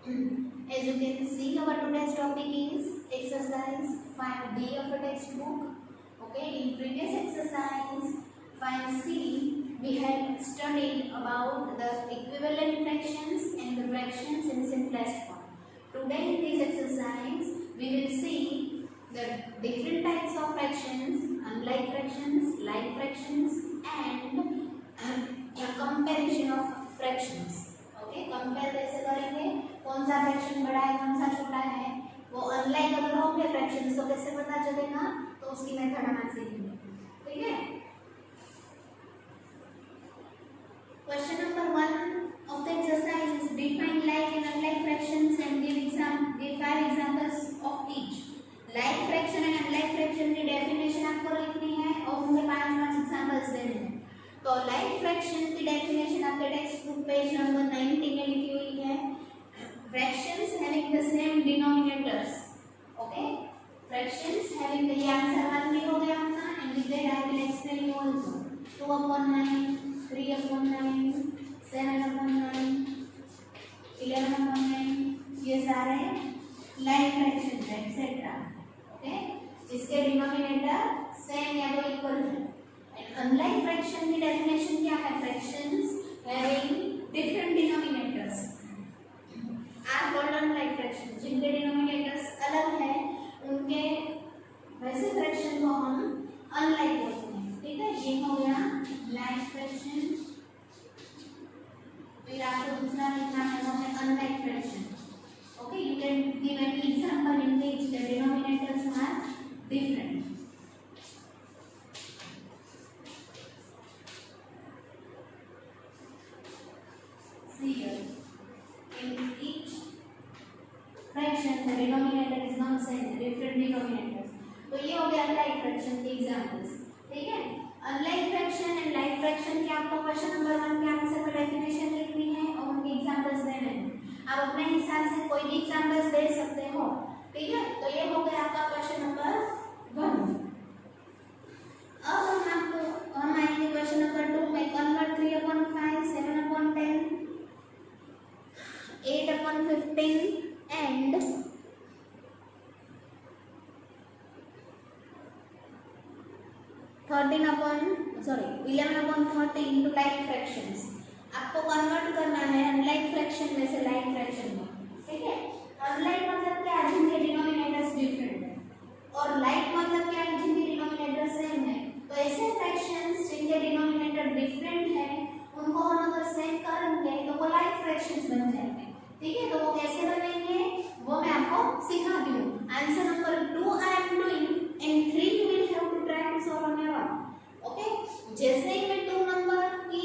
As you can see, our today's topic is exercise 5D of a textbook. Okay, in previous exercise 5C, we had studied about the equivalent fractions and the fractions in simplest form. Today in this exercise, we will see the different types of fractions, unlike fractions, like fractions, and a comparison of fractions. Okay, compare कैसे करेंगे, कौन सा fraction बड़ा है कौन सा छोटा है, वो अनलाइक अगर होंगे फ्रैक्शंस तो कैसे पता चलेगा, तो उसकी मेथड हम आज सीखेंगे. ठीक है. Question number 1 of the exercise is define like and unlike fractions and give 5 examples of each. Like fraction and unlike fraction की डेफिनेशन आपको लिखनी है और उनके 5 एग्जांपल्स देने हैं. तो लाइक फ्रैक्शन की डेफिनेशन आपके टेक्स्ट बुक पेज नंबर 90 में लिखी हुई है. Fractions having the same denominators. Okay, fractions having the, ये आंसर 1 भी हो गया अपना. And with that I will explain you also. 2/9, 3/9, 7/9, 11/9, ये सारे लाइक फ्रैक्शंस हैं एक्सेट्रा. ओके, जिसके डिनोमिनेटर सेम या तो इक्वल है. अनलाइक फ्रैक्शन की डेफिनेशन क्या है? Fractions having different denominators are called unlike fraction. जिनके डिनोमिनेटर्स अलग है उनके वैसे फ्रैक्शन को हम अनलाइक बोलते हैं. ठीक है, ये हो गया लाइक फ्रैक्शन. फिर आपको दूसरा लिखना है वो है unlike fraction. Okay, you can give an example in which the denominators are different. Here, in each fraction the denominator is not same, different denominators. तो ये हो गया अनलाइक फ्रैक्शन के एग्जांपल्स. ठीक है, unlike fraction and like fraction के आपको question number 1 के आंसर का डेफिनेशन लिखनी है और उनके एग्जांपल्स देने हैं. आप अपने हिसाब से कोई भी एग्जांपल्स दे सकते हो. ठीक है, तो ये हो गया आपका क्वेश्चन नंबर 1. अब हम आएंगे क्वेश्चन नंबर 2 में. Convert 3/5, 7/10, 8/15 and 11/30 into like fractions. आपको कन्वर्ट करना है अनलाइक फ्रैक्शन में से लाइक फ्रैक्शन में. ठीक है, अनलाइक मतलब क्या है? जिनके डिनोमिनेटर्स डिफरेंट है. और लाइक मतलब क्या है? जिनके डिनोमिनेटर सेम है. तो ऐसे फ्रैक्शंस जिनके डिनोमिनेटर डिफरेंट है उनको हम अगर सेम करेंगे तो वो लाइक फ्रैक्शंस बन जाएंगे. ठीक है, तो वो कैसे बनेंगे वो मैं आपको सिखाती हूँ. Answer number 2 I am doing and 3 you will have to try to solve on your own. Okay, जैसे ही मैं 2 नंबर की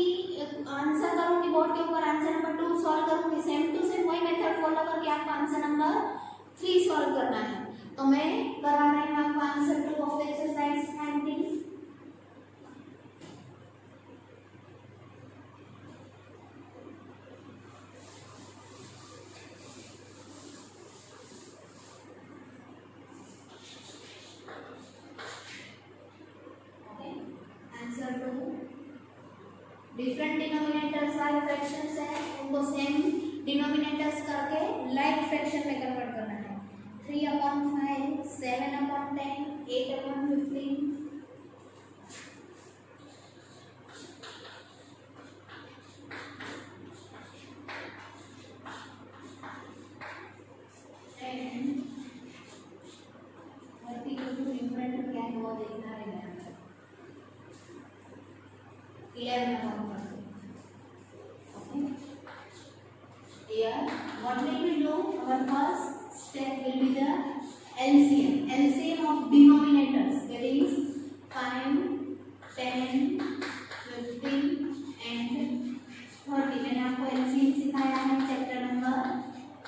आंसर करूंगी बोर्ड के ऊपर, आंसर नंबर 2 सॉल्व करूंगी, सेम टू सेम वही मेथड फॉलो करके आपको आंसर नंबर 3 सॉल्व करना है. तो मैं करा रही हूँ आपको answer 2 of the exercise 19. Different denominators वाले फ्रैक्शंस हैं उनको सेम डिनोमिनेटर्स करके लाइक फ्रैक्शन में कन्वर्ट करना है. 3/5, 7/10, 8/15. न्यूमरेटर क्या है वो देखना रहेगा. 11/30. Here, what will we do? Our first step will be the LCM. LCM of denominators. That is 5, 10, 15 and 30. मैंने आपको LCM सिखाया है चैप्टर नंबर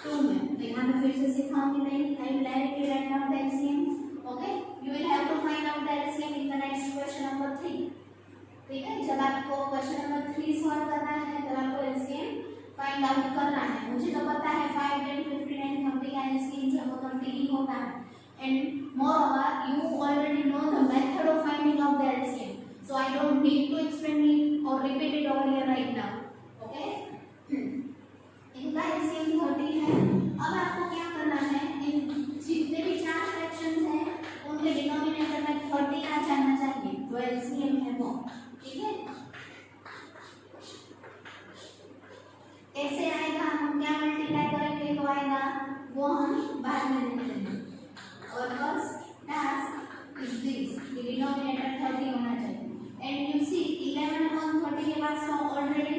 2 में. तो यहाँ पे फिर से सिखाऊंगी नहीं. I will directly write down the LCM. Okay? You will have to find out the LCM in the next question number 3. ठीक है, जब आपको क्वेश्चन नंबर 3 सॉल्व करना है तो आपको एलसीएम फाइंड आउट करना है. मुझे तो पता है 5, 10, 15 एंड 30 का एलसीएम जो वो 30 ही होता है. And moreover you already know the method of finding out the LCM, so I don't need to explain it or repeat it over here right now. Okay, इनका LCM 30 है. आएगा वो हम बाद में देखते हैं। और first task is this, denominator 30 होना चाहिए। एंड यू सी 11 अपॉन 30 के पास तो ऑलरेडी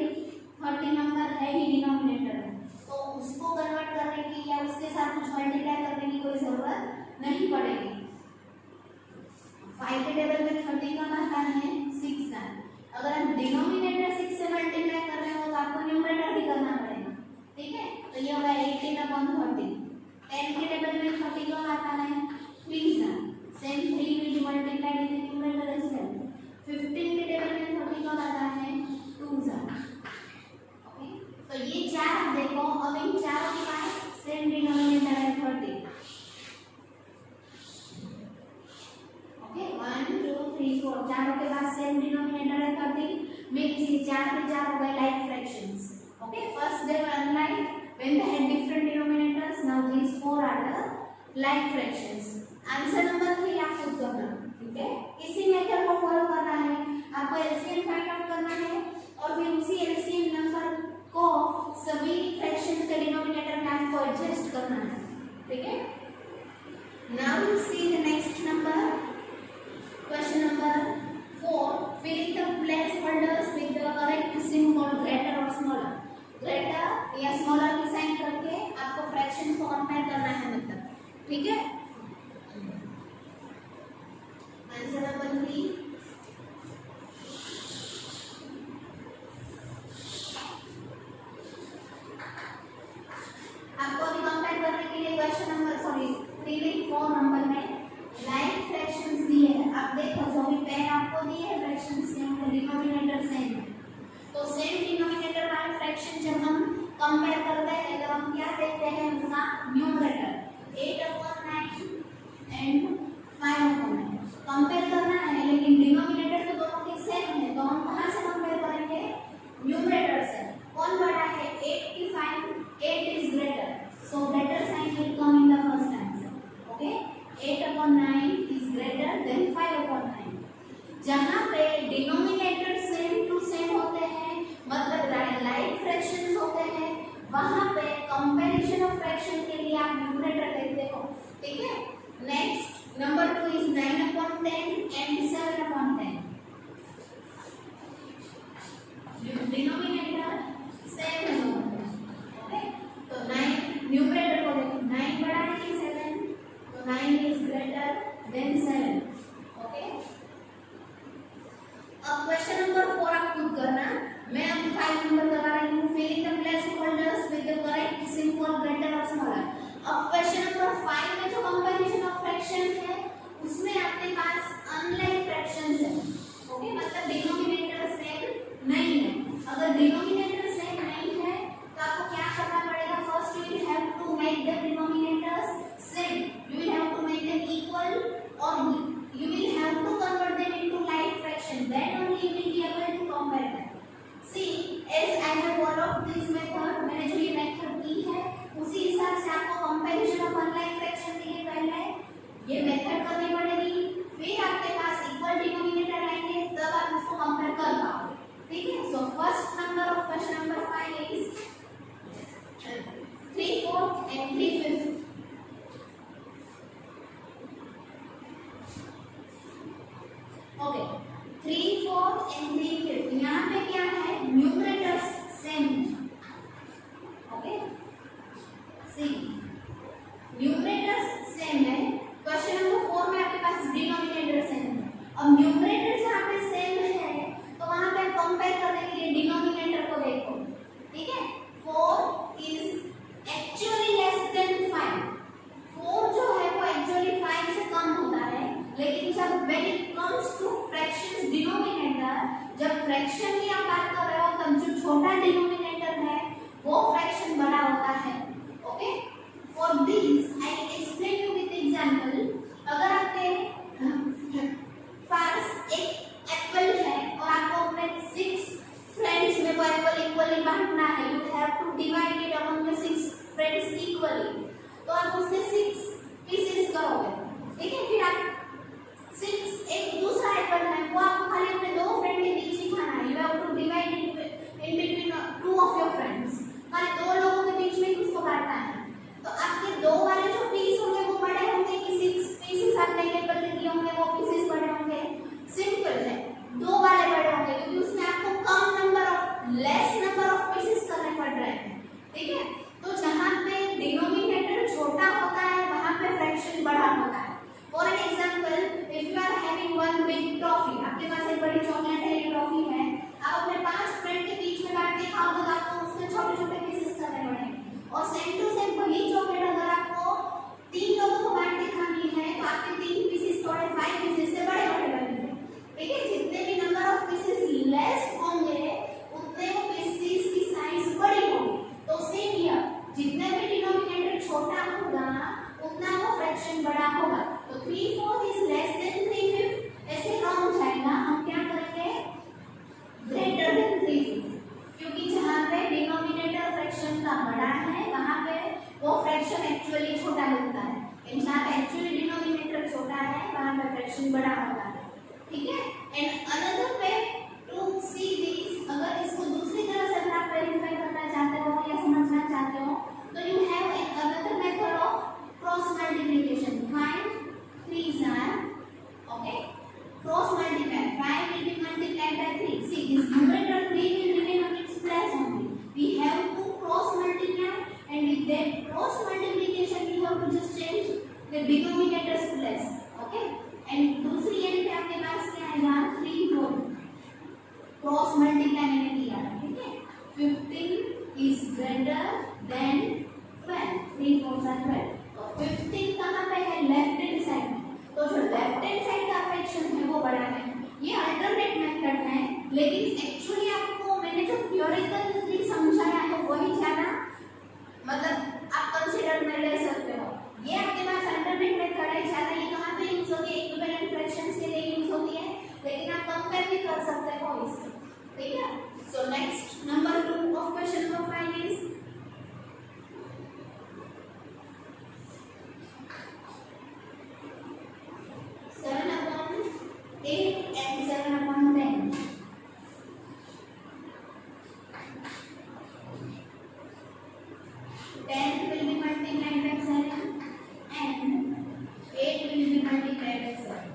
30 नंबर है ही डिनोमिनेटर में, तो उसको कन्वर्ट करने की या उसके साथ कुछ मल्टीप्लाई करने की कोई जरूरत नहीं पड़ेगी। 5 के टेबल में 30 कम आता है 6 है। अगर हम डिनोमिनेटर 6 से मल्टीप्लाई कर रहे हो तो आपको न्यूमरेटर भी करना पड़ेगा, ठीक है। तो ये होगा 18 अपॉन 30। 10 के टेबल में 30 कम आता है 3 है, same 3 will be multiplied in the numerator as well. 15 के टेबल में 30 कम आता है 2 है, ओके। तो ये चार देखो, अब इन चारों के पास सेम डिनोमिनेटर है 30, ओके। 1 2 3 4 चारों के पास सेम डिनोमिनेटर है 30, मींस ये चार के चार हो गए like fractions, okay. First they were unlike when they had different denominators, now these four are the like fractions. Answer number 3 आप खुद करना, ठीक है। इसी मेथड को फॉलो करना है, आपको एलसीएम फाइंड आउट करना है और फिर उसी एलसीएम नंबर को सभी फ्रैक्शंस के डिनोमिनेटर में आपको एडजस्ट करना है, ठीक है। Now you see the next number, question number 4, fill in the placeholders with the correct symbol greater or smaller। Greater या स्मॉलर की साइन करके आपको फ्रैक्शंस को कंपेयर करना है, मतलब, ठीक है। आंसर नंबर 3, आपको अभी कंपेयर करने के लिए क्वेश्चन नंबर 4 नंबर में लाइक फ्रैक्शंस दिए हैं। आप देखो जो भी पेन आपको दिए हैं फ्रैक्शंस के उनका डिनोमिनेटर सेम है, तो सेम डिनोमिनेटर वाले फ्रैक्शन जब हम कंपेयर करते हैं तो हम क्या देखते हैं, उनका न्यूमरेटर 8/9 एंड 5/9 कंपेयर करना है, लेकिन डिनोमिनेटर तो दोनों के सेम है, तो हम कहां से कंपेयर करेंगे, न्यूमरेटर से। कौन बड़ा है, 8 की 5, 8 is greater, so greater sign will come in the first answer, okay. 8/9 is greater than 5/9। जहां पे डिनोमिनेटर सेम टू सेम होते हैं, मतलब लाइक फ्रैक्शंस होते हैं, वहां पे कंपैरिजन ऑफ फ्रैक्शन के लिए आप न्यूमरेटर लेते हो, ठीक है। Next number 2 is 9/10 and 7/10। Denominator same है दोनों में, ओके। तो 9 न्यूमरेटर को देखो, 9 बड़ा है कि 7, तो 9 इज ग्रेटर देन 7, ओके। अब क्वेश्चन नंबर 4 आप खुद करना, मैं अब 5 नंबर करवा रही हूँ। Fill in the placeholders with the correct symbol greater और स्मॉलर। अब क्वेश्चन नंबर 5 में जो कंपैरिजन ऑफ फ्रैक्शन है उसमें आपके पास अनलाइक फ्रैक्शंस है, एक्चुअली छोटा मिलता है, एंड जहाँ पे एक्चुअली डिनोमिनेटर छोटा है वहाँ पे फ्रैक्शन बड़ा होता है, ठीक है। And another way to see this, अगर इसको दूसरी तरह से अगर आप वेरीफाई करना चाहते हो या समझना चाहते हो तो you have an another method of cross multiplication. Find 3s are okay, cross multiply 5 will be multiplied by 3. See, this numerator 3 will remain on its place only. We have to cross multiply, and with that cross multiplication we have to just change the denominator's place, okay। and दूसरी and पे आपके पास क्या आएगा 3 4 cross multiply मैंने किया, ठीक है। 15 is greater than 12, 3 4 are 12, तो 15 कहाँ पे है लेफ्ट हैंड साइड में, तो जो लेफ्ट हैंड साइड का फ्रैक्शन है वो बड़ा है। ये अल्टरनेट मेथड है, लेकिन एक्चुअली आपको मैंने जो थ्योरेटिकली समझाया है वही ज्यादा मतलब आप कंसीडर में ले सकते हो। ये आपके पास अल्टरनेट मेथड है, ज्यादा ये कहाँ पे यूज होती है, इक्विवेलेंट फ्रैक्शंस के लिए यूज होती है, लेकिन आप कंपेयर भी कर सकते हो इससे, ठीक है। So next number 2 of question number 5 is 7/8 and 7/10. 10 will be multiplied by 7 and 8 will be multiplied by 7.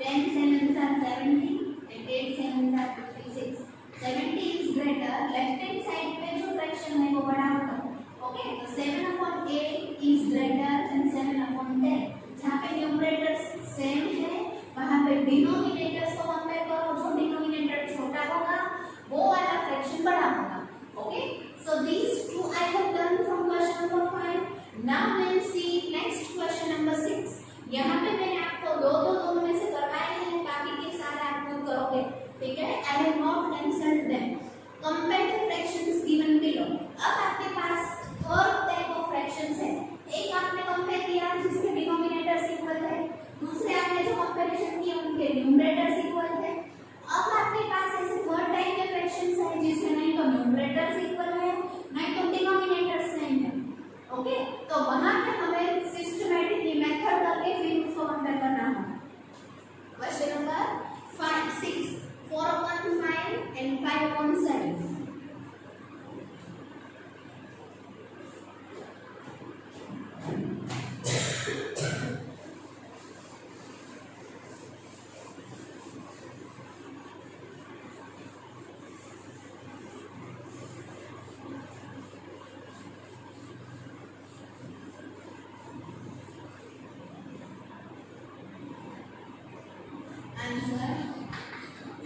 10 sevens are 70 and 8 sevens are 56. 70 is greater, left hand side पे जो फ्रैक्शन है वो बड़ा होगा, ओके। तो 7/8 is greater than 7/10। जहाँ पे numerators same है वहाँ पे डिनोमिनेटर्स को कंपेयर करो, जो डिनोमिनेटर छोटा होगा वो वाला फ्रैक्शन बड़ा होगा, okay. So these two I have done from question number 5। Now let's see next question number 6। यहाँ पे मैंने आपको दोनों में से करवाए हैं, बाकी के सारे आप खुद करोगे, ठीक है। I have not cancelled them. Compare the fractions given below. अब आपके पास थर्ड टाइप ऑफ फ्रैक्शंस है। एक आपने कंपेयर किया जिसके डिनोमिनेटर्स इक्वल है, दूसरे आपने जो कंपैरिजन किया उनके न्यूमरेटर्स इक्वल थे। अब आपके पास ऐसे थर्ड टाइप के फ्रैक्शंस है जिसमें नहीं तो न्यूमरेटर्स इक्वल है नहीं तो डिनोमिनेटर्स सेम है, ओके। तो वहां पे हमें सिस्टमैटिकली मेथड करके फिर उसको कंपेयर करना होगा। Question number 6 4/5 and 5/7। Answer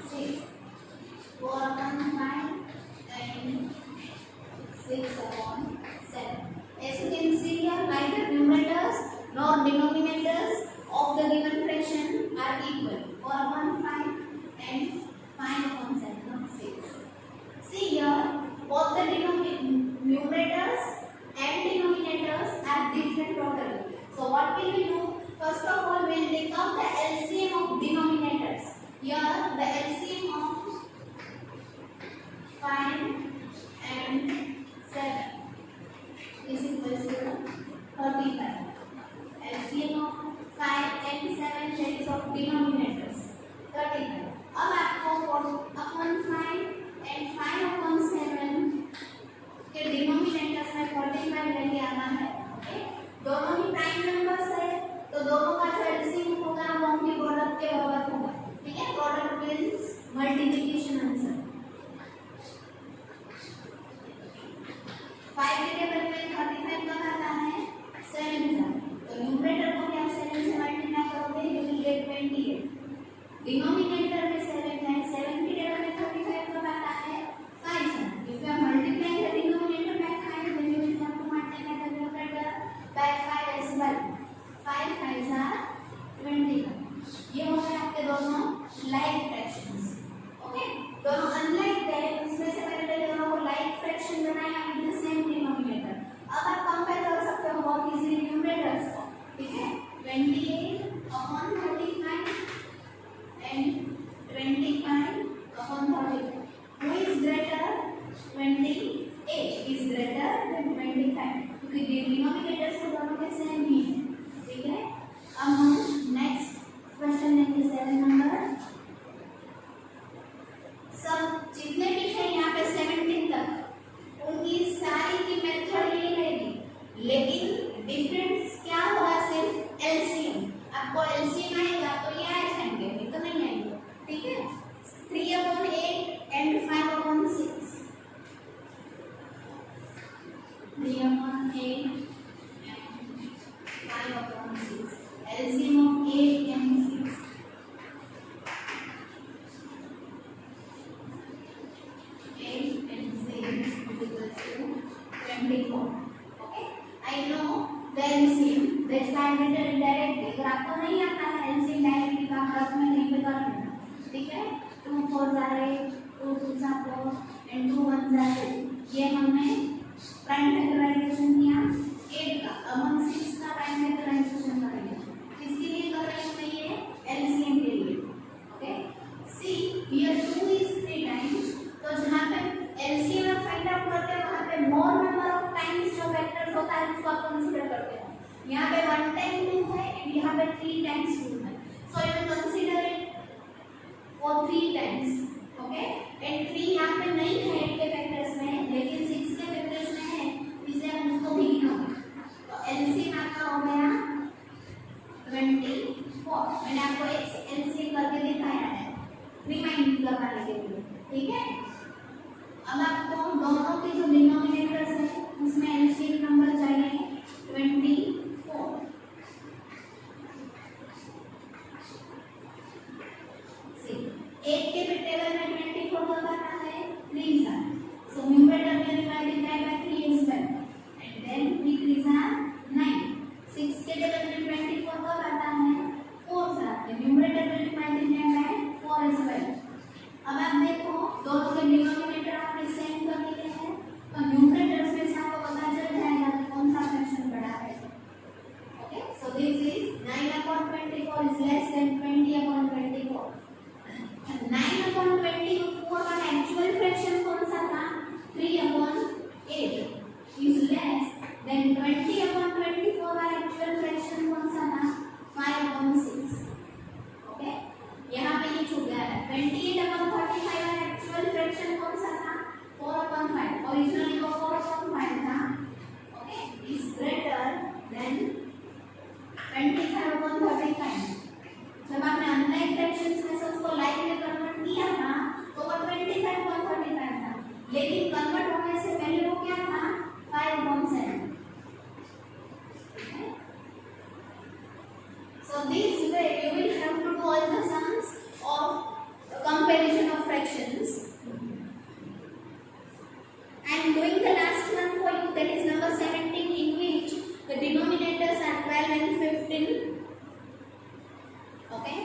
6 4/5 and 6/7. As you can see here, neither numerators nor denominators of the given fraction are equal. 4/5 and 5/7, not 6. See here, both the numerators and denominators are different totally. So what will we do? First of all, we will take out the LCM of denominators. Here, the LCM of 5 and 7 is equal to 35. LCM of 5 and 7 that is of denominators 35. अब आपको 4/5 and 5/7 के denominators में 45 लेके आना है, okay. दोनों ही prime numbers है तो दोनों का जो एलसीएम होगा वो उनके प्रोडक्ट के बराबर होगा, ठीक है। Product means multiplication answer. 5 के टेबल में 35 का आता है 7 का, तो न्यूमरेटर को भी आप 7 से मल्टीप्लाई करोगे यू विल गेट 28। डिनोमिनेटर में 7 है, 7 के टेबल में 35 का आता है 5 का। If you are multiplying the denominator by 5 then you will have to multiply the numerator by 5 as well। 5 5s are 21। ये हो गए आपके दोनों लाइक फ्रैक्शंस, ओके। दोनों अनलाइक दैट, उसमें से मैंने पहले दोनों को लाइक फ्रैक्शन बनाया विद द सेम डिनोमिनेटर। अब आप कंपेयर कर सकते हो बहुत इजीली न्यूमरेटर्स को, ठीक है। 28/35 and 25/35। Who is greater? 28 is greater than 25 because denominators तो दोनों के सेम ही है, ठीक है। अब हम नेक्स्ट क्वेश्चन लेंगे 7 नंबर। सब जितने भी हैं यहाँ पे 17 तक उनकी सारी की मेथड यही रहेगी, लेकिन डिफरेंस क्या होगा, सिर्फ एलसीएम। आपको एलसीएम आएगा तो ये आ जाएंगे, नहीं तो नहीं आएंगे, ठीक है। 3/8 and 5/6, 3/8 and 5/6, LCM of 8 and 6, 8 and 6 is equal to 24. Okay, I know the LCM, that's why I did it directly. अगर आपको नहीं आता है LCM डायरेक्टली तो आप रफ में नहीं पे कर लेना, ठीक है। 2 4 are 8, 2 2 are 4 and 2 1 are 2। ये हमने प्राइम फैक्टराइजेशन किया 8 का। अब हम 6 का प्राइम फैक्टराइजेशन करेंगे। किसके लिए कर रहे हैं ये, एलसीएम के लिए। Okay, see here 2 is 3 times, तो जहां पे एलसीएम आप फाइंड आउट करते हो वहां पे मोर नंबर ऑफ टाइम्स जो फैक्टर्स होता है उसको आप कंसीडर करते हो। यहाँ पे 1 टाइम 2 है एंड यहाँ पे 3 टाइम्स 2 है, so you consider it for 3 times. Okay, and 3 यहाँ पे नहीं है 8 के फैक्टर्स में, लेकिन 6 के फैक्टर्स में है, इसलिए हम उसको भी गिनोगे। तो एलसीएम आपका हो गया 24। मैंने आपको एक एलसीएम करके दिखाया है रिमाइंड करवाने के लिए, ठीक है। अब आपको दोनों के जो डिनोमिनेटर्स है उसमें एलसीएम नंबर चाहिए 24। एक के टेबल में 24 को करना है 3 सा, so numerator will multiply by 3 is better, and then 3 3s are 9। 6 के टेबल में 24 को करना है 4 सा, the numerator will multiply by 4 is better। अब आप देखो दोनों के डिनोमिनेटर आपने सेम कर लिए हैं, तो न्यूमरेटर्स में से आपको पता चल जाएगा कि कौन सा फ्रैक्शन बड़ा है। Okay, so this is 9/24 is less than 20/24। 9/24 का एक्चुअल फ्रैक्शन कौन सा था, 3/8 is less than 20/24 का एक्चुअल फ्रैक्शन कौन सा था, 5/6। ओके, यहाँ पे ये छूट गया है। 28/35 का एक्चुअल फ्रैक्शन कौन सा था, 4/5, ओरिजिनली वो 4/5 था। Okay, is greater than 25/35। जब आपने अनलाइक फ्रैक्शंस में से उसको लाइक में कन्वर्ट किया था तो वो 25/35 था, लेकिन कन्वर्ट होने से पहले वो क्या था, 5/7। So this way you will have to do all the sums of comparison of fractions. I am doing the last one for you, that is number 17, in which the denominators are 12 and 15. Okay,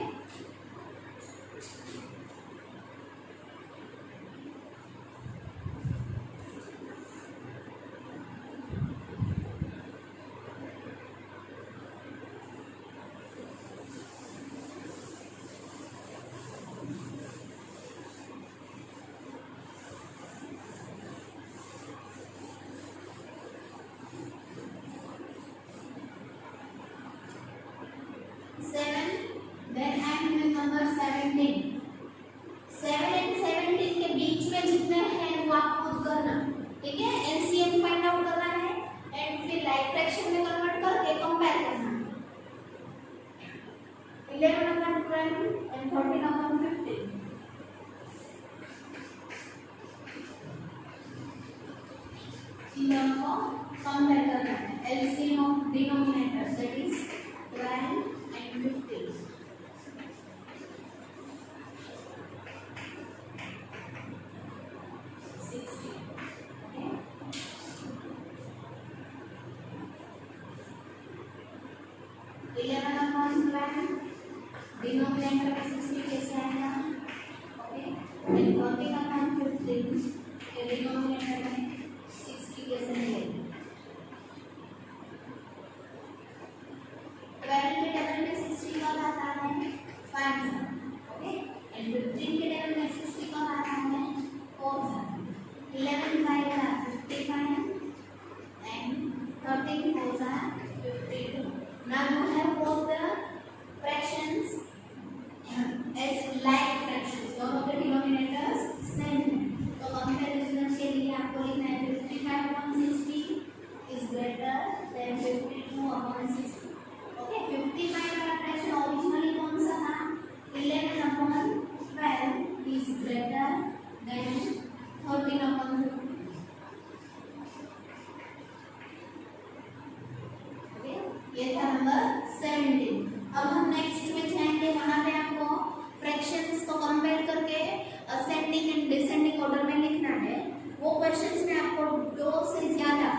then I am doing number 17। 7 and 17 के बीच में जितने हैं वो आप खुद करना, ठीक है। एलसीएम फाइंड आउट करना है एंड फिर लाइक फ्रैक्शन में कन्वर्ट करके कंपेयर करना। 11/12 and 14/15। इन दोनों को कंपेयर करना है। LCM of denominators that is 12 and 15। Denominator में 60 कैसे आएगा, ओके, एंड 14/15 के डिनोमिनेटर में 60 कैसे मिलेगा। 12 के टेबल में 60 कब आता है, 5 सा, ओके, एंड 15 के टेबल में 60 कब आता है, 4 सा। 11 5 55 and 13 Now you have both the fractions as like fractions. दोनों के denominators same है. तो comparison के लिए आपको लिखना है 55/60 is greater than 52/60. Okay, 55 वाला fraction originally कौन सा था? 11/12 is greater than 13/50. ये था नंबर 17. अब हम नेक्स्ट में जाएंगे. वहां पे आपको फ्रैक्शंस को कंपेयर करके असेंडिंग एंड डिसेंडिंग ऑर्डर में लिखना है. वो क्वेश्चंस में आपको 2 से ज्यादा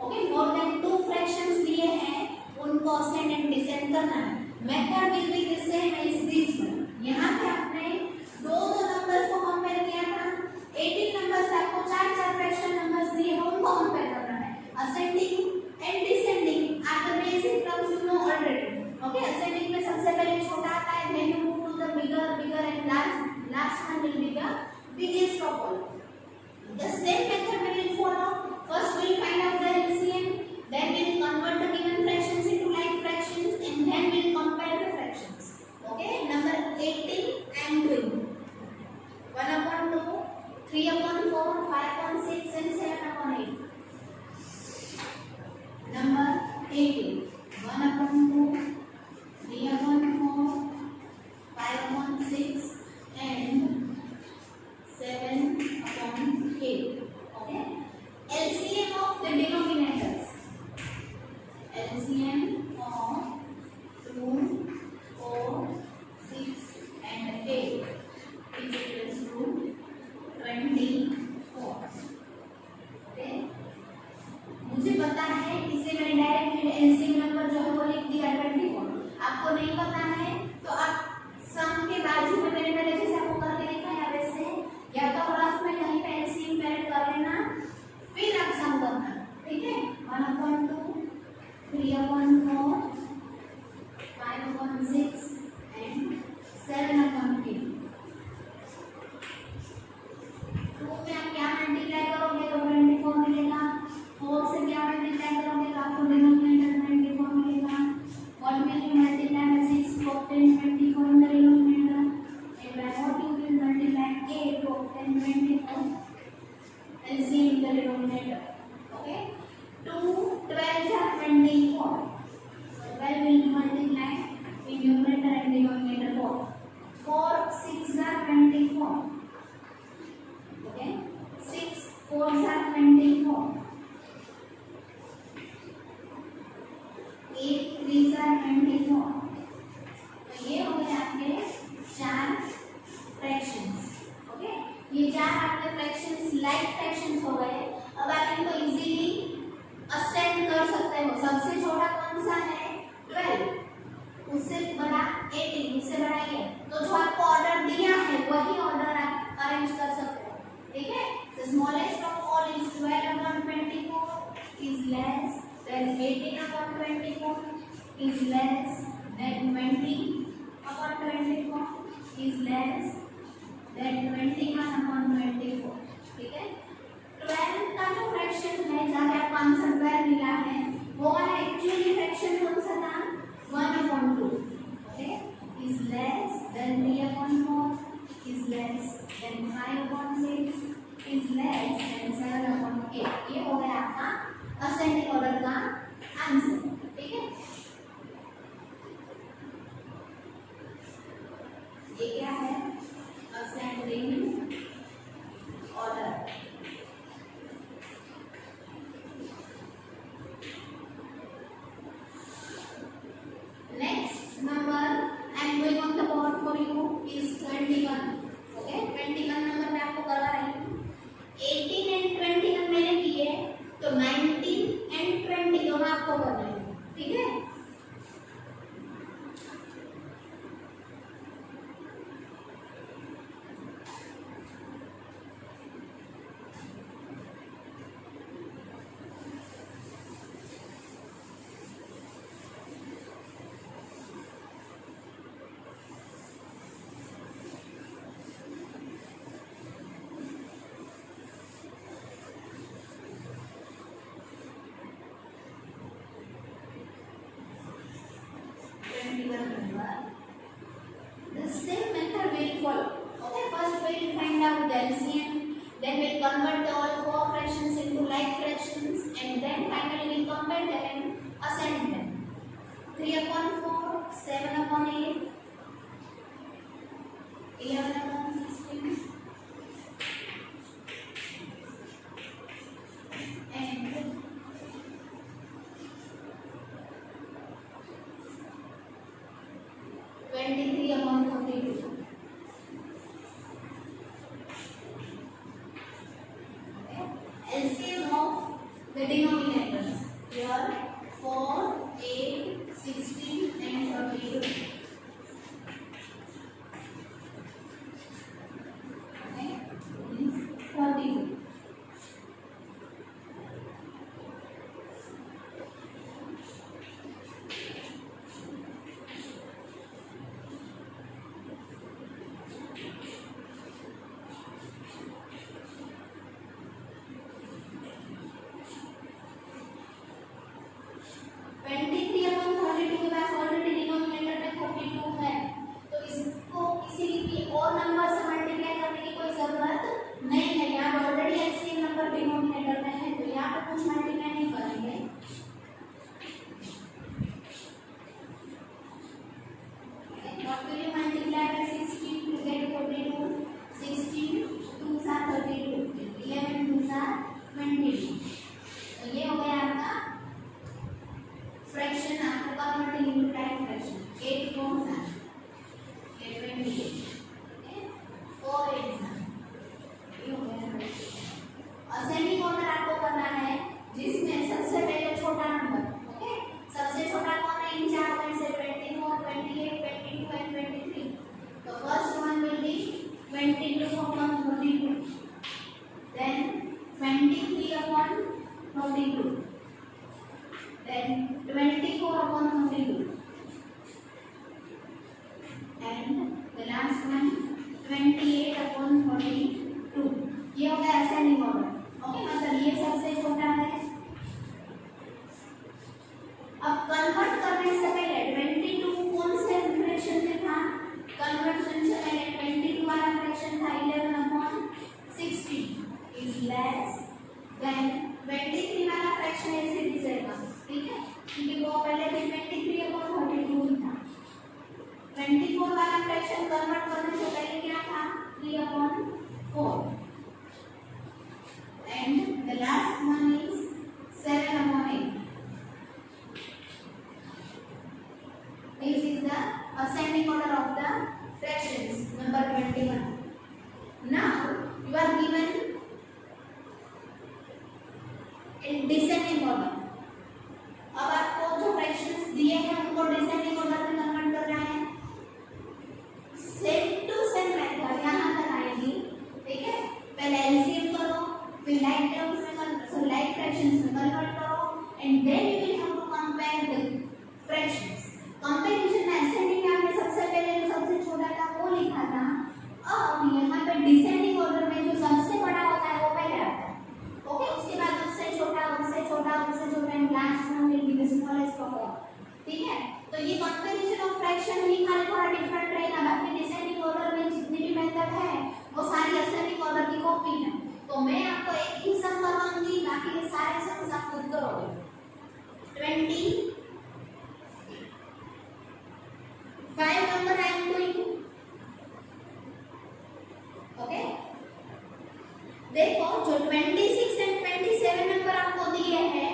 मोर देन 2 फ्रैक्शंस दिए हैं, उनको असेंड एंड डिसेंड करना है. Method will be the same as this one. यहां पे आपने दो नंबर्स को कंपेयर किया था. 18 नंबर्स आपको 4 फ्रैक्शन नंबर्स दिए हैं, उनको कंपेयर करना है. Ascending and descending are the basic terms you know already. Okay, ascending में सबसे पहले छोटा आता है, then you move to the bigger and last one will be the biggest of all. The same method we will follow. First we will find out the LCM, then we will convert the given fractions into like fractions, and then we will compare the fractions. Okay, number 18 I am doing 1/2, 3/4, 5/6 and 7/8. Number 18 1/2, 3/4, 5/6 and 7/8. Okay. LCM of the denominators. LCM of 2, 4, 6 and 8 is equals to 24. Okay. मुझे पता है, इसे मैंने direct LCM number जो है वो लिख दिया 24. आपको नहीं पता है तो आप सम के बाजू में मैंने पहले जैसे आपको करके दिखाया वैसे या तो क्लास में कहीं पे एलसीएम पहले कर लेना, फिर आप सम करना. ठीक है. 1/2, 3/4, 5/6 and 7/8. 2 में आप क्या मल्टीप्लाई करोगे तो 24 मिलेगा. 4 से क्या मल्टीप्लाई करोगे तो आपको डिनोमिनेटर 24 मिलेगा. 1 में you multiply by 6 to obtain 24 in the denominator, and by what you will multiply 8 to obtain 24 LCM in the denominator. Okay. 2 12s are 24. So 12 will be multiplied in numerator and denominator both. 4 6s are 24. Okay. 6 4s are 24. 8 3s are 24. तो ये हो गए आपके 4 fractions. Okay. ये 4 आपके fractions like fractions हो गए. अब आप इनको इजीली असेंड कर सकते हो. सबसे छोटा कौन सा है? 12. उससे बड़ा 18. उससे बड़ा ये. तो जो आपको ऑर्डर दिया है वही ऑर्डर आप अरेंज कर सकते हो. ठीक है. The smallest of all is 12/24 is less then 18/24 is less than 20/24 is less than 21/24. ठीक है. 12 का जो फ्रैक्शन है जहाँ पे आपको आंसर 12 मिला है वो वाला एक्चुअली फ्रैक्शन कौन सा था? 1/2. Okay. is less than 3/4 is less than 5/6 is less than 7/8. ये हो गया आपका असेंडिंग ऑर्डर का आंसर. ठीक है. ये क्या है? Ascending order. Next number I am going on the board for you is 21. Okay. 21 number मैं आपको करवा रही हूँ. 18 एंड 21 मैंने किए तो 19 एंड 20 दोनों आपको करना है. ठीक है. 21 number. The same method will follow. Okay, first we will find out the LCM, then we will convert the all four fractions into like fractions, and then finally we will compare them and ascend them. 3 upon 4, 7 upon 8, 11 upon 16, and 23 upon 42. LCM of the denominators. Here 4, 8, 16 and 32. Okay, means 32. Ascending order आपको करना है जिसमें सबसे पहले छोटा number, okay, सबसे छोटा कौन है इन चार में से 24, 28, 22 and 23. The first one will be 22 upon 32, then 23 upon 32, then 24 upon 32, and the last one 28 upon 42. ये हो गया असेंडिंग ऑर्डर. ओके, मतलब ये सबसे छोटा है. अब कन्वर्ट करने से पहले 22 कौन से फ्रैक्शन में था? कन्वर्शन से पहले 22 वाला फ्रैक्शन था 11 upon 16 इज लेस देन 23 वाला फ्रैक्शन ऐसे दिखेगा. ठीक है, क्योंकि वो पहले भी 23 upon 42 था. 24 वाला फ्रैक्शन कन्वर्ट करने से पहले क्या था? 3 upon 4. And the last one is 7 upon 8. This is the ascending order of the fractions, number 21. Now you are given in descending order. अब आपको जो fractions दिए हैं उनको descending order में कन्वर्ट करना है. Same to same method यहाँ तक आएगी. ठीक है, पहले LCM करो, फिर like terms में like fractions में कन्वर्ट करो, and then you will have to compare the fractions. Comparison में असेंडिंग में आपने सबसे पहले जो सबसे छोटा था वो लिखा था. अब यहाँ पे डिसेंडिंग ऑर्डर में जो सबसे बड़ा होता है वो पहले आता है. ओके, उसके बाद उससे छोटा, उससे छोटा, उससे छोटा, and last one will be the smallest of all. ठीक है, तो ये कंपैरिजन ऑफ फ्रैक्शन ही खाली थोड़ा डिफरेंट रहेगा. बाकी डिसेंडिंग ऑर्डर में जितनी भी मेथड है वो सारी असेंडिंग ऑर्डर की कॉपी है. तो मैं आपको एक ही सम करवाऊंगी, बाकी के सारे सम्स आप खुद करोगे. 25 number I am doing. Okay, देखो जो 26 and 27 नंबर आपको दिए हैं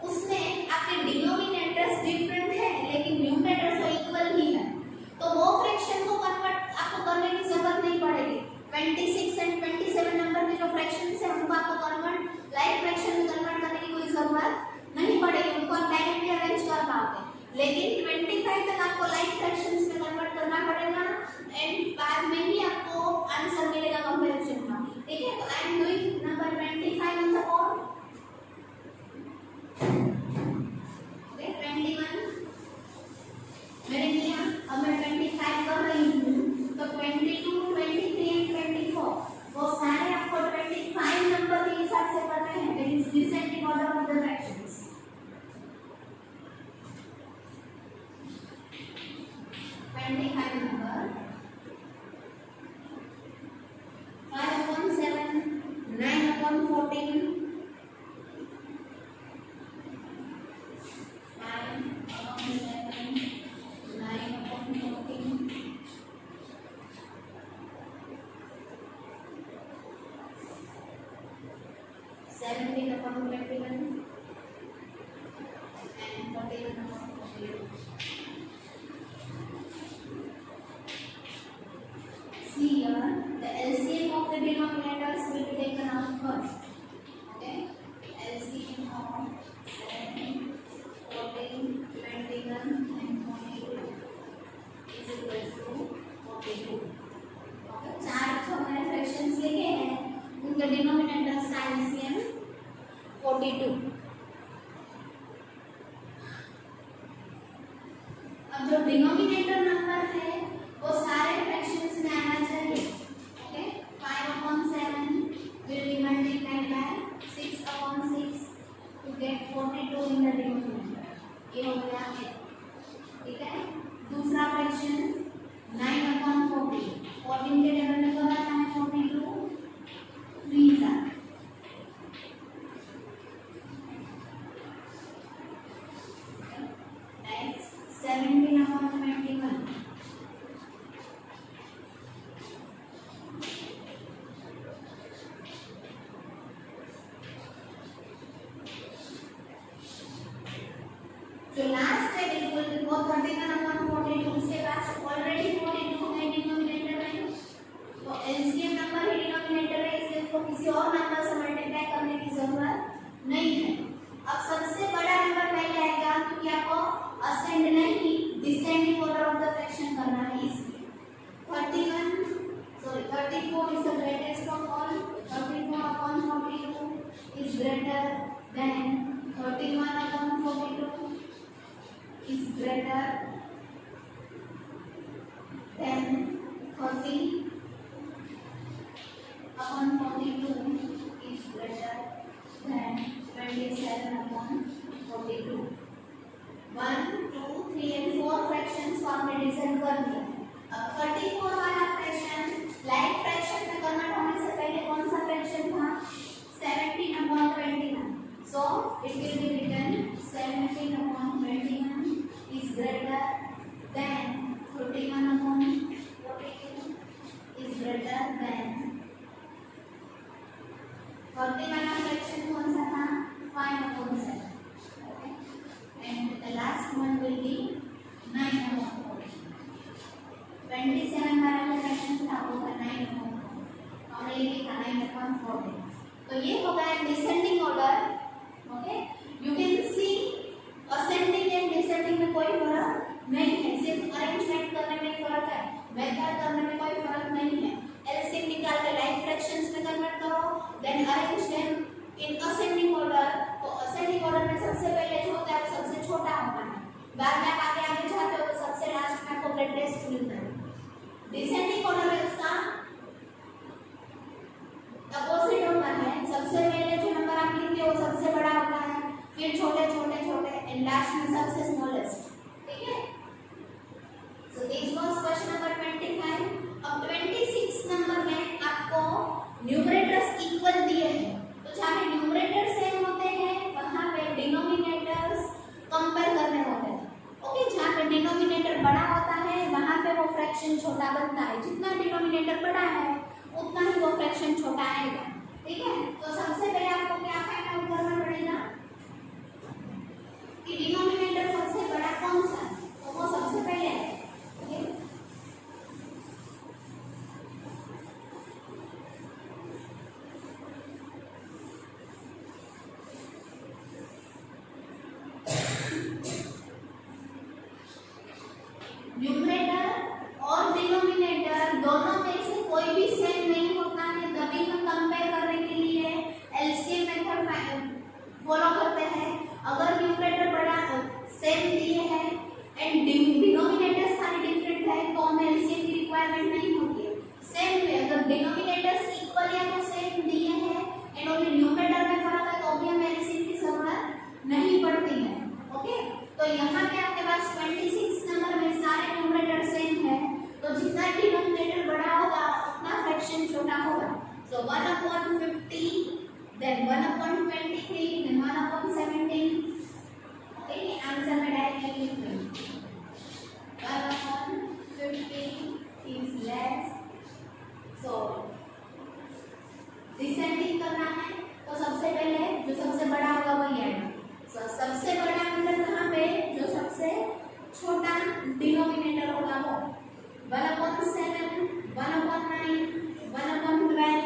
उसमें आपके डिनोमिनेटर्स डिफरेंट है लेकिन न्यूमरेटर्स तो इक्वल ही है. तो वो फ्रैक्शन को कन्वर्ट आपको करने की जरूरत नहीं पड़ेगी. 26 and 27 नंबर के जो फ्रैक्शंस है उनको आपको कन्वर्ट लाइक फ्रैक्शन में कन्वर्ट करने की कोई जरूरत नहीं पड़ेगी. उनको आप डायरेक्टली अरेंज कर पाओगे. लेकिन 25 तक आपको लाइक फ्रैक्शंस में कन्वर्ट करना पड़ेगा एंड बाद में ही आपको आंसर मिलेगा कंपैरिजन का. ठीक है, तो आई am doing number 25 on the board. Okay, 21 मैंने किया. अब मैं 25 कर रही हूँ. तो 22, 23 एंड 24 वो सारे आपको 25 नंबर के हिसाब से करने हैं. That is descending order of the fractions. अब जो डिनोमिनेटर नंबर है वो सारे फ्रैक्शंस में आना चाहिए। Okay, 5/7 will be multiplied by 6/6 to get 42 in the denominator। ये हो गया है, ठीक है। दूसरा फ्रैक्शन 9/14, 14 के टेबल में कब आता है 42, 3 था। नेक्स्ट 17/21, जो लास्ट है बिल्कुल वो 31/42, उसके पास ऑलरेडी 42 है डिनोमिनेटर में, तो एलसीएम नंबर ही डिनोमिनेटर है, इसलिए उसको किसी और नंबर से मल्टीप्लाई करने की जरूरत नहीं है। अब सबसे बड़ा नंबर पहले आएगा क्योंकि आपको असेंड नहीं descending order of the fraction करना है, इसलिए 34 is the greatest of all, 34/42 is greater than 31/42 is greater than 30/42 is greater than 27/42। 1, 2, 3 and 4 fractions को आपने डिसाइड कर दिया। अब 34 वाला फ्रैक्शन लाइक फ्रैक्शन में कन्वर्ट होने से पहले कौन सा फ्रैक्शन था, 17/21, so it will be written 17/21 is greater than 31/42 is greater than 30 वाला फ्रैक्शन कौन सा था, 5/7, okay, and the last one will be 9/40। 27 वाला फ्रैक्शन था वो था 9/40, हमने ये लिखा 9/40। तो ये हो गया descending order. Okay, you can see ascending and descending में कोई फर्क नहीं है, सिर्फ अरेंजमेंट करने में फर्क है, मेथड करने में कोई फर्क नहीं है। एलसीएम निकाल के लाइक फ्रैक्शंस में कन्वर्ट करो, then arrange them in ascending order. तो असेंडिंग ऑर्डर में सबसे पहले जो होता है वो सबसे छोटा होता है, बाद में आप आगे आगे जाते हो तो सबसे लास्ट में आपको ग्रेटेस्ट मिलता है। डिसेंडिंग ऑर्डर में उसका अपोजिट होता है, सबसे पहले जो नंबर आप लिखते हो सबसे बड़ा होता है, फिर छोटे छोटे छोटे एंड लास्ट में सबसे स्मॉलेस्ट, ठीक है। So this was question number 25। अब 26 नंबर में आपको न्यूमरेटर्स इक्वल दिए हैं, तो जहाँ न्यूमरेटर सेम होते हैं वहाँ पे डिनोमिनेटर्स कंपेयर करने होते हैं। ओके, जहाँ पे डिनोमिनेटर बड़ा होता है वहाँ पे वो फ्रैक्शन छोटा बनता है, जितना डिनोमिनेटर बड़ा है उतना ही वो फ्रैक्शन छोटा आएगा, ठीक है। तो सबसे पहले आपको क्या फाइंड आउट करना पड़ेगा कि डिनोमिनेटर सबसे बड़ा कौन सा है, तो वो सबसे पहले है, ओके। न्यूमरेटर और डिनोमिनेटर दोनों में से कोई भी सेम नहीं होता है, तभी हम कंपेयर करने के लिए एलसीएम मेथड फॉलो करते हैं। अगर न्यूमरेटर बड़ा सेम दिए है एंड डिनोमिनेटर्स सारे डिफरेंट है तो हमें एलसीएम की रिक्वायरमेंट नहीं होती है। सेम वे अगर डिनोमिनेटर्स इक्वल या तो सेम दिए हैं एंड ओनली न्यूमरेटर में फर्क है तो भी हमें एलसीएम की जरूरत नहीं पड़ती है, ओके। तो यहाँ पे आपके पास 26 नंबर में सारे न्यूमरेटर सेम है, तो जितना डिनोमिनेटर बड़ा होगा उतना फ्रैक्शन छोटा होगा। सो 1/50 देन 1/23 देन 1/17, ओके। आंसर में डायरेक्टली लिख दो 1/50 इज लेस, सो डिसेंडिंग करना है तो सबसे पहले जो सबसे बड़ा होगा वही आएगा। सबसे बड़ा मतलब कहाँ पे, जो सबसे छोटा डिनोमिनेटर होगा वो 1/7, 1/9, 1/12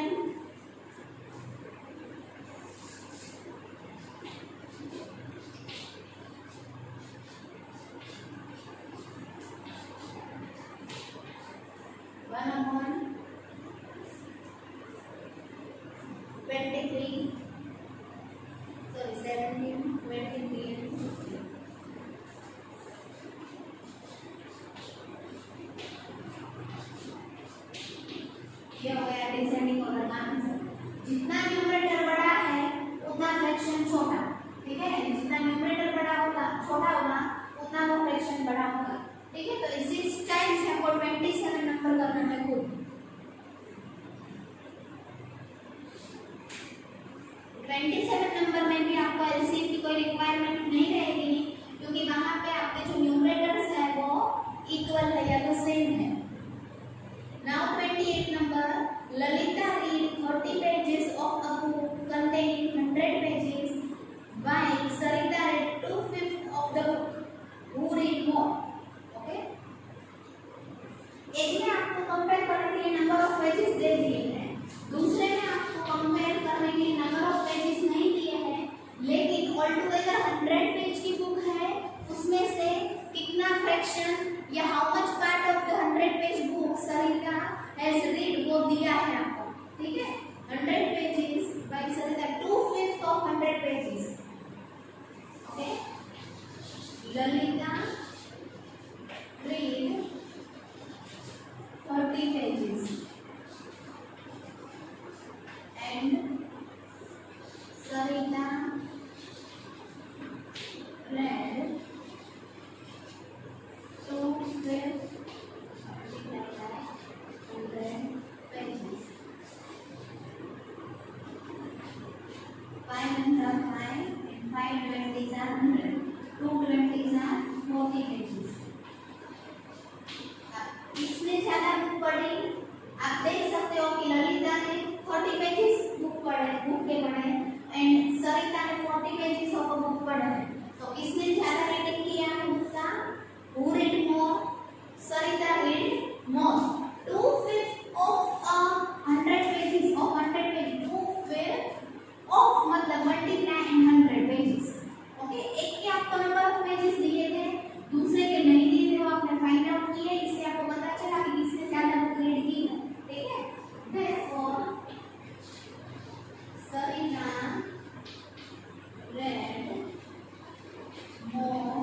ऑल टुगेदर 100 पेज की बुक है, उसमें से कितना फ्रैक्शन या how much part of the 100 page book Sarita has read वो दिया है आपको, ठीक है। 100 pages by Sarita 2/5 of 100 pages, okay. Lalita read 30 pages and Sarita read 2/5 100 pages. 5 and 5 and 5 20s are 100. 2 20s are 40 pages. इसने ज्यादा बुक पढ़ी, आप देख सकते हो कि ललिता ने 30 पेजेस बुक के पढ़े एंड सरिता ने 40 पेजेस ऑफ बुक पढ़े। तो इसने ज्यादा रीडिंग किया है बुक का। Who read more? Sarita read more. 2/5 of 100 pages of 100 pages. 2/5 of मतलब multiply in 100 pages. ओके, एक के आपको नंबर ऑफ पेजेस दिए थे, दूसरे के नहीं दिए थे, वो आपने फाइंड आउट किए, इससे आपको पता चला कि किसने ज्यादा बुक रीड की है, ठीक है। Therefore, Sarita read more.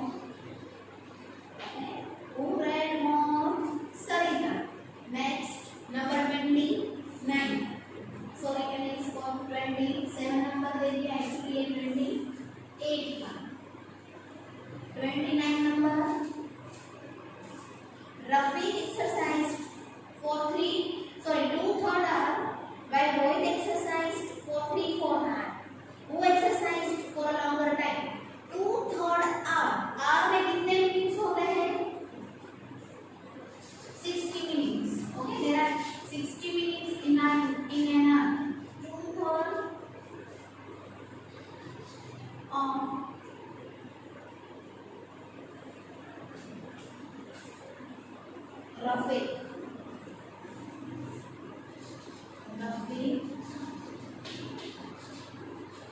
Okay, who read more? Sarita. Next, number 29. So we can score 27 number दे दिया, इसलिए 28 का। 29 number. Rafi exercised for 2/3 hour, while Rohit exercised for 3/4 hour. Who exercised for a longer time? 2/3 hour. hour में कितने minutes होते हैं? 60 minutes. Okay, there are 60 minutes in an hour. 2/3 of Rafi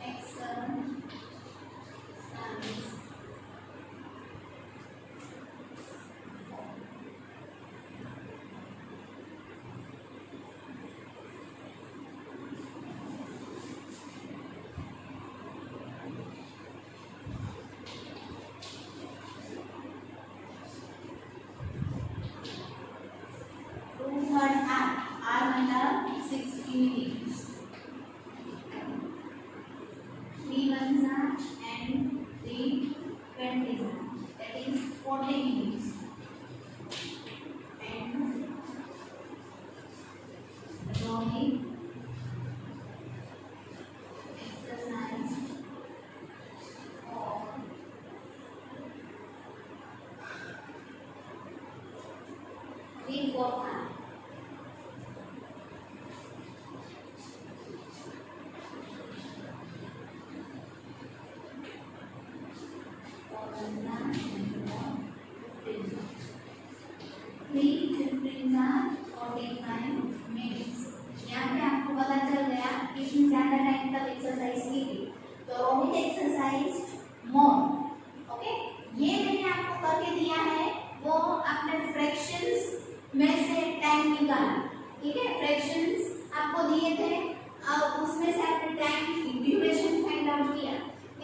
exercise hour मतलब 60 minutes. 3 ones are and 3 20s are, that is 40 minutes. And Rohit exercise for 3/4 hour. यहाँ पे आपको पता चल गया कि इसने ज्यादा टाइम तक एक्सरसाइज की थी, तो रोहित एक्सरसाइज मोर। ओके, ये मैंने आपको करके दिया है, वो आपने फ्रैक्शंस में से टाइम निकाला, ठीक है। फ्रैक्शंस आपको दिए थे, अब उसमें से आपने टाइम की ड्यूरेशन फाइंड आउट किया।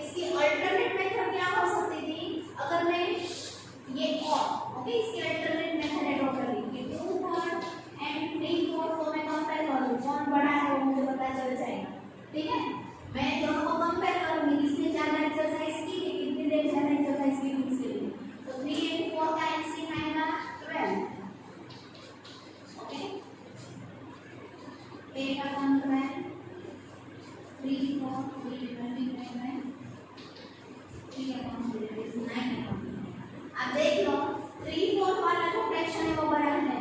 इसकी अल्टरनेट मेथड क्या हो सकती थी? अगर मैं ये ओके, इसकी अल्टरनेट मेथड है टोटली कि 2/3 एंड 3/4 को मैं कंपेयर करूं, कौन बड़ा है वो मुझे पता चल जाएगा, ठीक है। मैं दोनों को कंपेयर करूंगी, किसने ज्यादा एक्सरसाइज की, कितनी देर ज्यादा एक्सरसाइज की उसके लिए। तो 3 and 4 का एलसीएम आएगा 12। ओके, ए का कौन 12, 3 4 3 25 3 अपॉन 9। अब देख लो 3/4 वाला जो फ्रैक्शन है वो बड़ा है,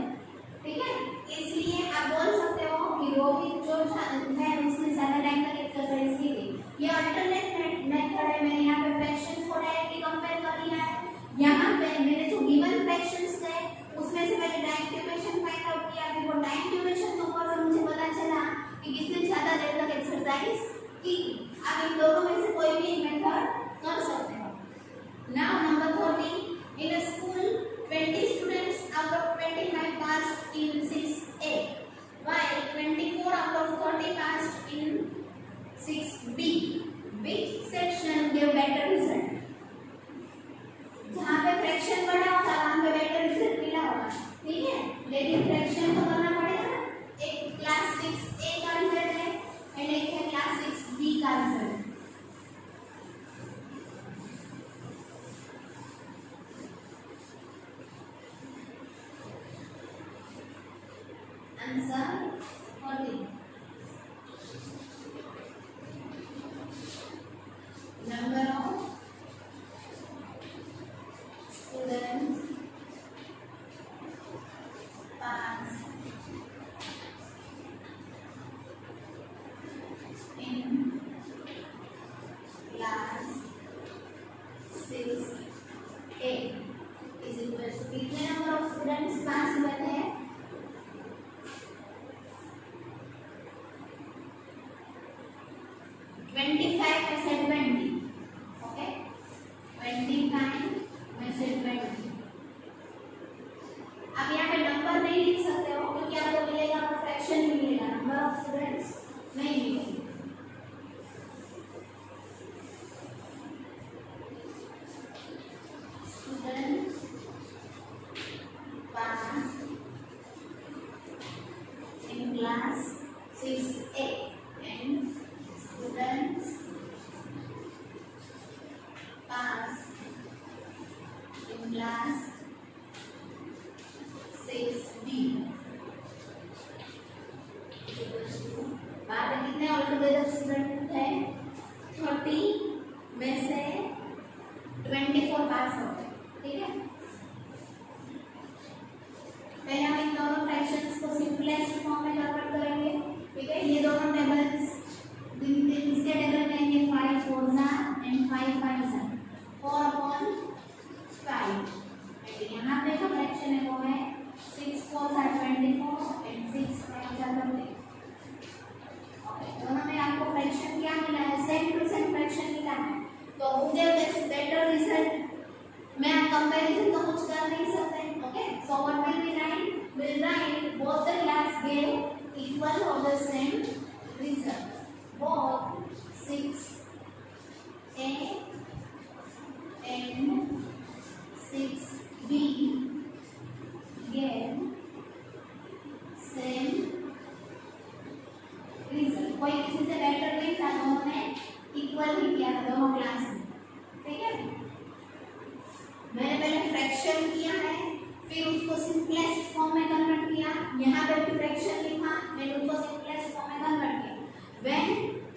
ठीक है। इसलिए आप बोल सकते हो कि रोहित जो है उसने ज्यादा टाइम तक एक्सरसाइज की थी। ये अल्टरनेट मेथड है, मैंने यहाँ पे फ्रैक्शंस को डायरेक्टली कंपेयर कर लिया है। यहाँ पे मैंने जो गिवन फ्रैक्शंस थे उसमें से मैंने टाइम ड्यूरेशन फाइंड आउट किया, फिर वो टाइम ड्यूरेशन के ऊपर से मुझे पता चला कि किसने ज्यादा देर तक एक्सरसाइज की। आप इन दोनों में से कोई भी method Answer 40. Number of students pass in class 6A is equal to कितने नंबर ऑफ स्टूडेंट्स पास हुए थे? 25 में से 20. ओके, 25 में से 20. अब यहाँ पे नंबर नहीं लिख सकते हो क्योंकि आपको मिलेगा फ्रैक्शन भी मिलेगा, नंबर ऑफ स्टूडेंट्स नहीं मिलेगी. Students pass in class 6A and students pass in class 6B. वहाँ पे कितने ऑलटुगेदर स्टूडेंट थे? 30 में से 24 पास हो गए. ठीक है, पहले हम इन दोनों फ्रैक्शंस को सिंपलेस्ट फॉर्म में कन्वर्ट करेंगे. ठीक है, ये दोनों टेबल्स इसके टेबल में आएंगे 5 4 एंड 5 5 4 upon 5. यहाँ पे जो फ्रैक्शन है वो है 6 4 24 एंड 6 5 30. दोनों में आपको फ्रैक्शन क्या मिला है? सेम टू सेम फ्रैक्शन मिला है. तो मुझे बेटर रिजल्ट में आप कंपैरिजन तो कुछ कर नहीं सकते. Okay, so what will be right? Will right both the class gave equal और the same result. Both 6A and 6B gave same result. कोई किसी से बेटर नहीं था, दोनों ने इक्वल ही किया था दोनों क्लास में. ठीक है, मैंने पहले फ्रैक्शन किया है, फिर उसको सिंपलेस्ट फॉर्म में कन्वर्ट किया. यहाँ पे भी फ्रैक्शन लिखा, मैंने उसको सिंपलेस्ट फॉर्म में कन्वर्ट किया. When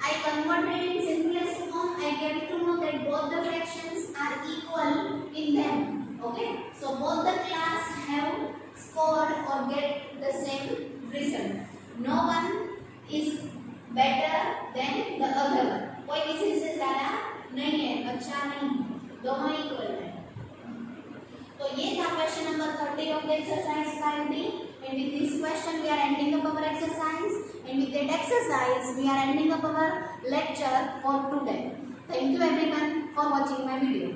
I converted in simplest form, I get to know that both the fractions are equal in them. Okay, so both the class have scored or get the same result. No one is better than the other one. कोई किसी से ज़्यादा नहीं है, अच्छा नहीं, दोनों equal है. तो ये था question number 30 of the exercise 5D. And with this question we are ending up our exercise, and with that exercise we are ending up our lecture for today. Thank you everyone for watching my video.